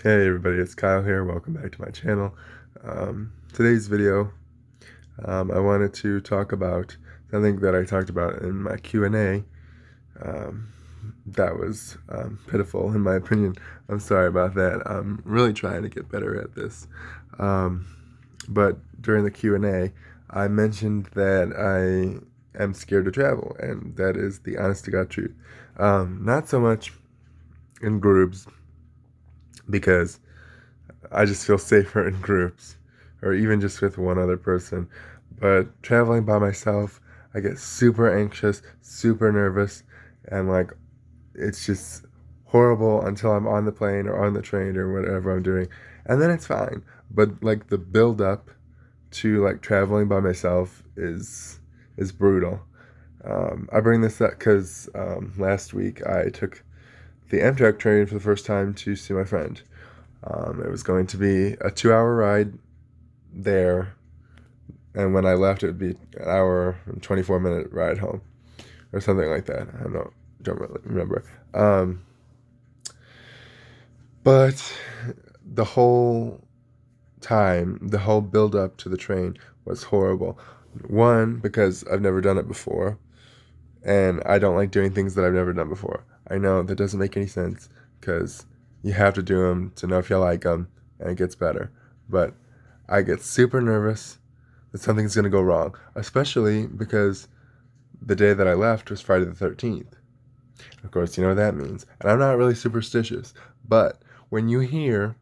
Hey everybody, it's Kyle here. Welcome back to my channel. Today's video, I wanted to talk about something that I talked about in my Q&A. Um, that was pitiful in my opinion. I'm sorry about that. I'm really trying to get better at this. Um, but during the Q&A, I mentioned that I am scared to travel, and that is the honest to God truth. Not so much in groups, because I just feel safer in groups or even just with one other person. But traveling by myself, I get super anxious, super nervous, and like it's just horrible until I'm on the plane or on the train or whatever I'm doing. And then it's fine. But like the build up to like traveling by myself is brutal. I bring this up because last week I took the Amtrak train for the first time to see my friend. It was going to be a 2 hour ride there, and when I left, it would be an hour and 24-minute ride home, or something like that. I don't really remember. But the whole time, the whole build up to the train was horrible. One, because I've never done it before, and I don't like doing things that I've never done before. I know that doesn't make any sense because you have to do them to know if you like them, and it gets better. But I get super nervous that something's going to go wrong, especially because the day that I left was Friday the 13th. Of course, you know what that means. And I'm not really superstitious, but when you hear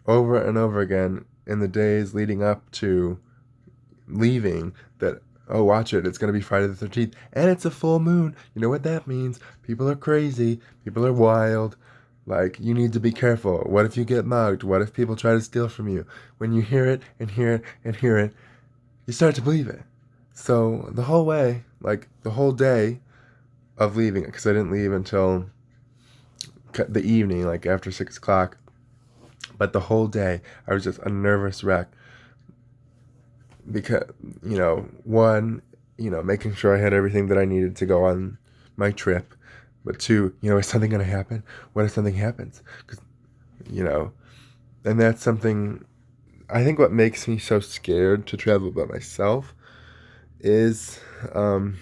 over and over again in the days leading up to leaving that, oh, watch it, it's going to be Friday the 13th, and it's a full moon, you know what that means? People are crazy, people are wild. Like, you need to be careful. What if you get mugged? What if people try to steal from you? When you hear it and hear it and hear it, you start to believe it. So the whole way, like the whole day of leaving, because I didn't leave until the evening, like after 6 o'clock, but the whole day I was just a nervous wreck because, one, making sure I had everything that I needed to go on my trip, but two, is something going to happen? What if something happens? Because, you know, and that's something, I think what makes me so scared to travel by myself is, having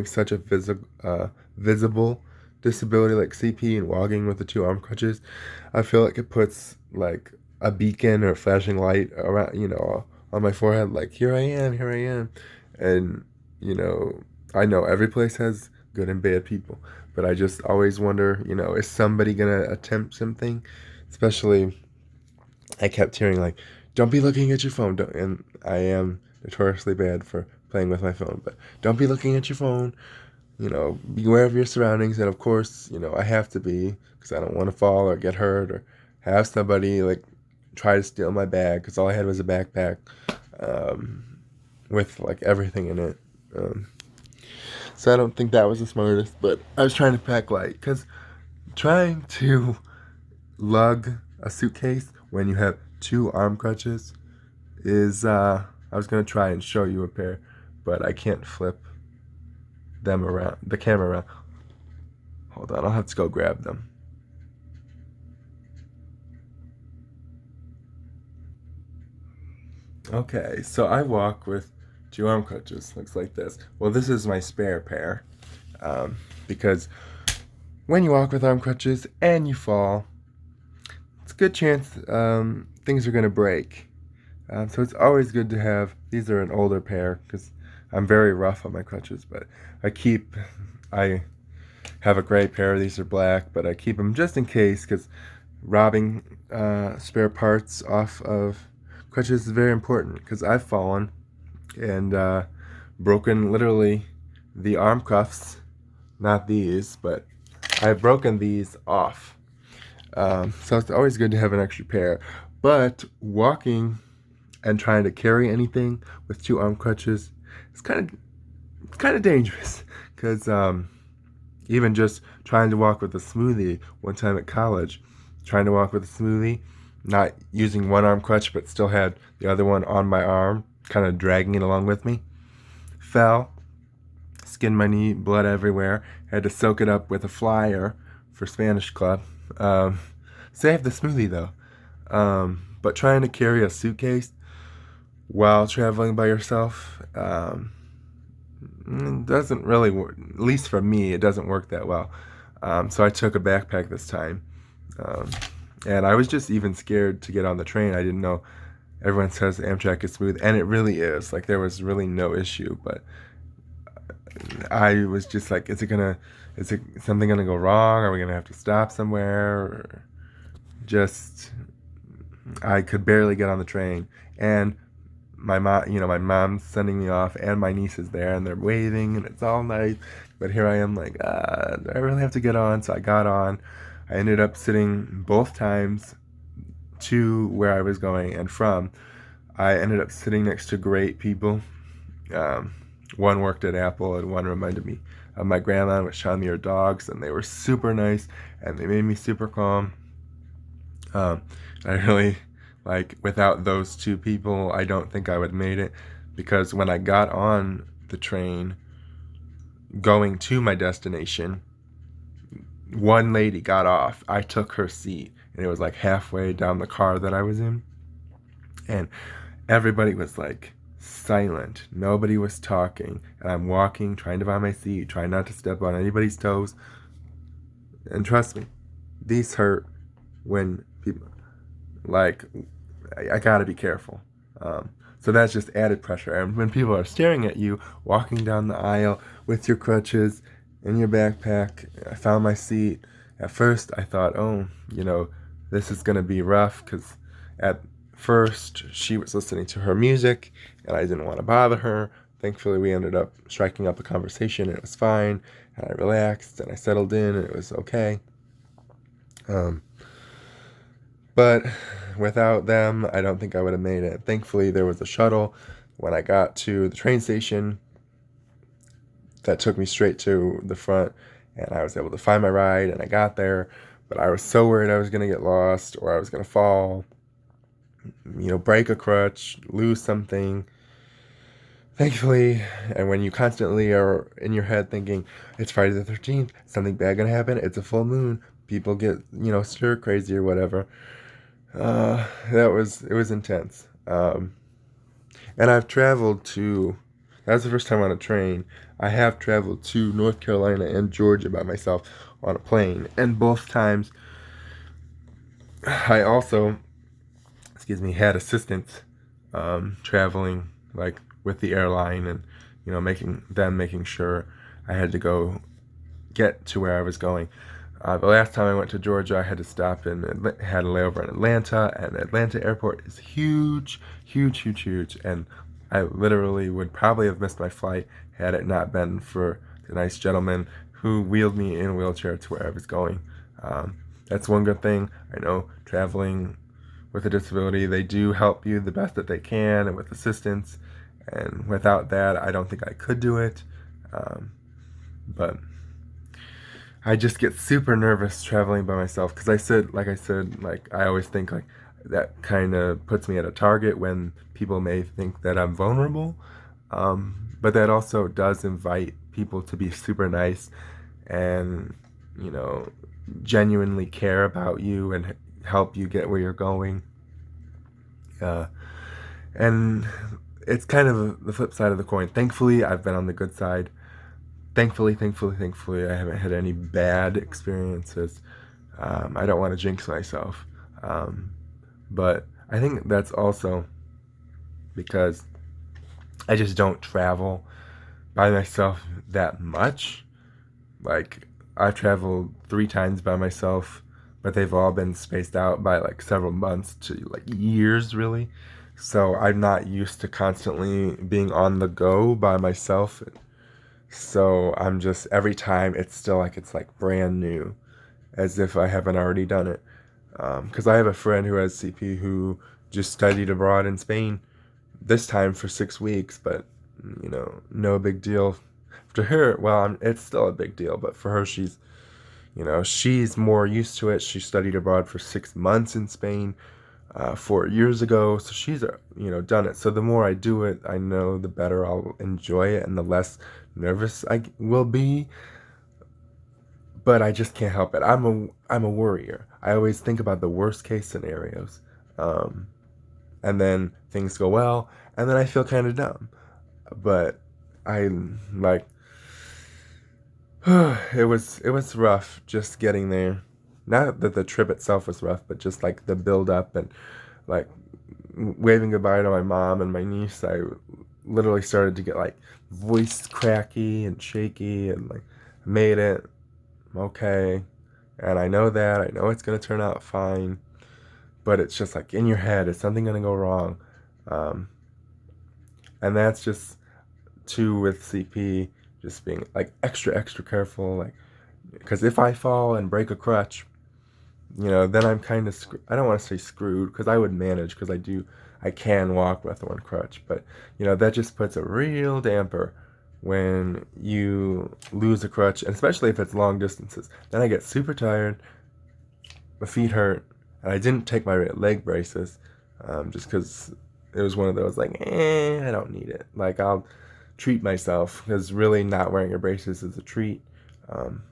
such a visible disability like CP and walking with the two arm crutches. I feel like it puts like a beacon or a flashing light around, on my forehead, like here I am, and you know, I know every place has good and bad people, but I just always wonder, is somebody gonna attempt something? Especially, I kept hearing like, "Don't be looking at your phone," and I am notoriously bad for playing with my phone, but don't be looking at your phone. Be aware of your surroundings, and of course, I have to be because I don't want to fall or get hurt or have somebody like try to steal my bag because all I had was a backpack um, with like everything in it. Um, so I don't think that was the smartest, but I was trying to pack light because trying to lug a suitcase when you have two arm crutches is I was gonna try and show you a pair, but I can't flip them around the camera around. Hold on, I'll have to go grab them. Okay, so I walk with two arm crutches. Looks like this. Well, this is my spare pair, because when you walk with arm crutches and you fall, it's a good chance things are gonna break. So it's always good to have. These are an older pair because I'm very rough on my crutches, but I have a gray pair. These are black, but I keep them just in case because robbing spare parts off of crutches is very important because I've fallen and broken literally the arm cuffs, not these, but I've broken these off. So it's always good to have an extra pair. But walking and trying to carry anything with two arm crutches is kind of dangerous because even just trying to walk with a smoothie one time at college, trying to walk with a smoothie, not using one arm crutch but still had the other one on my arm, kind of dragging it along with me, fell, skinned my knee, blood everywhere, had to soak it up with a flyer for Spanish club. Um, Save the smoothie though. But trying to carry a suitcase while traveling by yourself doesn't really work. At least for me, it doesn't work that well. So I took a backpack this time. Um, and I was just even scared to get on the train. I didn't know. Everyone says Amtrak is smooth, and it really is. Like, there was really no issue, but I was just like, is it something gonna go wrong? Are we gonna have to stop somewhere? Or just, I could barely get on the train. And my mom's sending me off, and my niece is there, and they're waving, and it's all nice. But here I am, like, do I really have to get on? So I got on. I ended up sitting both times to where I was going and from. I ended up sitting next to great people. Um, One worked at Apple, and one reminded me of my grandma and was showing me her dogs, and they were super nice, and they made me super calm. Um, I really, like, without those two people, I don't think I would have made it, because when I got on the train going to my destination, one lady got off. I took her seat, and it was like halfway down the car that I was in, and everybody was like silent. Nobody was talking, and I'm walking, trying to find my seat, trying not to step on anybody's toes. And trust me, these hurt when people, like, I gotta be careful. So that's just added pressure. And when people are staring at you, walking down the aisle with your crutches in your backpack, I found my seat. At first, I thought, oh, this is gonna be rough, because at first she was listening to her music, and I didn't want to bother her. Thankfully, we ended up striking up a conversation, and it was fine. And I relaxed, and I settled in, and it was okay. But without them, I don't think I would have made it. Thankfully, there was a shuttle when I got to the train station that took me straight to the front, and I was able to find my ride, and I got there. But I was so worried I was going to get lost, or I was going to fall, break a crutch, lose something. Thankfully, and when you constantly are in your head thinking, it's Friday the 13th, something bad gonna happen, it's a full moon, people get, stir crazy or whatever. It was intense. And that's the first time on a train. I have traveled to North Carolina and Georgia by myself on a plane. And both times, I also, had assistance, traveling, like, with the airline, and, making sure I had to go get to where I was going. The last time I went to Georgia, I had to stop had a layover in Atlanta, and Atlanta airport is huge, huge, huge, huge, and I literally would probably have missed my flight had it not been for the nice gentleman who wheeled me in a wheelchair to where I was going. That's one good thing. I know traveling with a disability, they do help you the best that they can and with assistance, and without that, I don't think I could do it. But I just get super nervous traveling by myself, because I always think, like, that kind of puts me at a target when people may think that I'm vulnerable. But that also does invite people to be super nice and, genuinely care about you and help you get where you're going. And it's kind of the flip side of the coin. Thankfully, I've been on the good side. Thankfully, I haven't had any bad experiences. I don't want to jinx myself. But I think that's also because I just don't travel by myself that much. Like, I've traveled 3 times by myself, but they've all been spaced out by, like, several months to, like, years, really. So I'm not used to constantly being on the go by myself. So I'm just, every time it's still like, it's like brand new, as if I haven't already done it. Because I have a friend who has CP who just studied abroad in Spain, this time for 6 weeks, but, no big deal. To her, well, it's still a big deal, but for her, she's more used to it. She studied abroad for 6 months in Spain 4 years ago, so she's done it. So the more I do it, I know the better I'll enjoy it and the less nervous I will be. but I just can't help it. I'm a worrier. I always think about the worst case scenarios, and then things go well, and then I feel kind of dumb. But I like it was rough just getting there. Not that the trip itself was rough, but just like the build up and like waving goodbye to my mom and my niece. I literally started to get like voice cracky and shaky, and like made it okay. And I know that. I know it's gonna turn out fine. But it's just like in your head, is something gonna go wrong? Um, and that's just too with CP, just being like extra careful, like because if I fall and break a crutch, then I'm kind of I don't want to say screwed because I would manage because I can walk with one crutch, but that just puts a real damper when you lose a crutch, and especially if it's long distances. Then I get super tired, my feet hurt, and I didn't take my leg braces just because it was one of those like, I don't need it. Like I'll treat myself because really not wearing your braces is a treat. Um,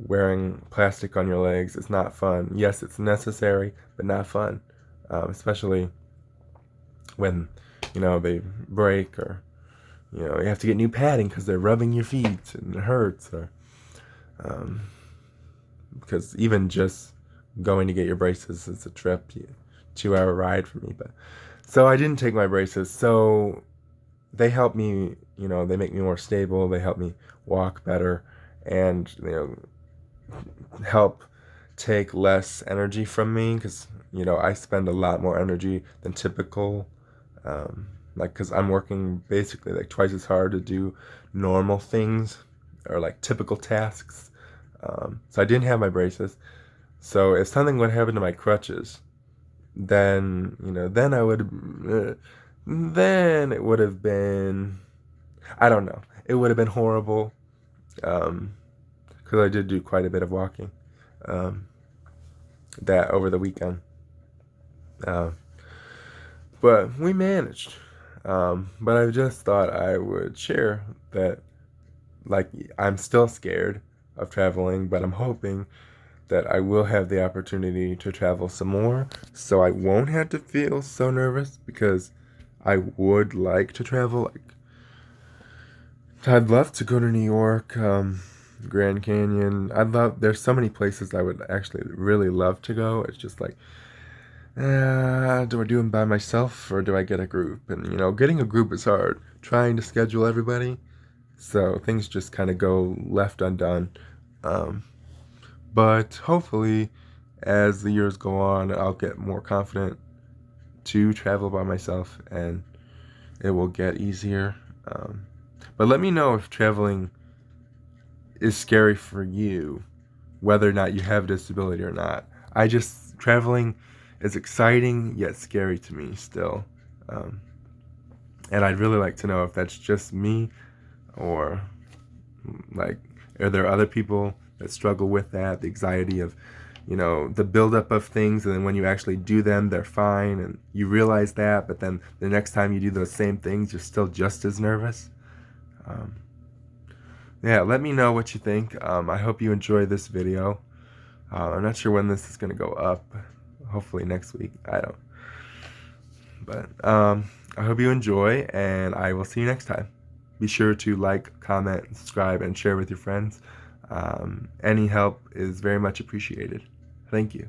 Wearing plastic on your legs is not fun. Yes, it's necessary, but not fun. Especially when, they break, or, you have to get new padding because they're rubbing your feet and it hurts. Or because even just going to get your braces is a trip, 2-hour ride for me. But so I didn't take my braces. So they help me, they make me more stable. They help me walk better, and help take less energy from me because I spend a lot more energy than typical, like because I'm working basically like twice as hard to do normal things or like typical tasks. So I didn't have my braces, so if something would happen to my crutches, then then I would then it would have been, I don't know, it would have been horrible, because I did do quite a bit of walking that over the weekend. Uh, but we managed. But I just thought I would share that, like, I'm still scared of traveling, but I'm hoping that I will have the opportunity to travel some more, so I won't have to feel so nervous, because I would like to travel. Like, I'd love to go to New York, Grand Canyon. There's so many places I would actually really love to go. It's just like, do I do them by myself or do I get a group? And, getting a group is hard. Trying to schedule everybody. So things just kind of go left undone. Um, but hopefully, as the years go on, I'll get more confident to travel by myself, and it will get easier. But let me know if traveling is scary for you, whether or not you have a disability or not. Traveling is exciting yet scary to me still. And I'd really like to know if that's just me, or like, are there other people that struggle with that, the anxiety of, the buildup of things, and then when you actually do them, they're fine, and you realize that, but then the next time you do those same things, you're still just as nervous. Yeah, let me know what you think. I hope you enjoy this video. I'm not sure when this is going to go up. Hopefully next week. I don't. But I hope you enjoy, and I will see you next time. Be sure to like, comment, subscribe, and share with your friends. Any help is very much appreciated. Thank you.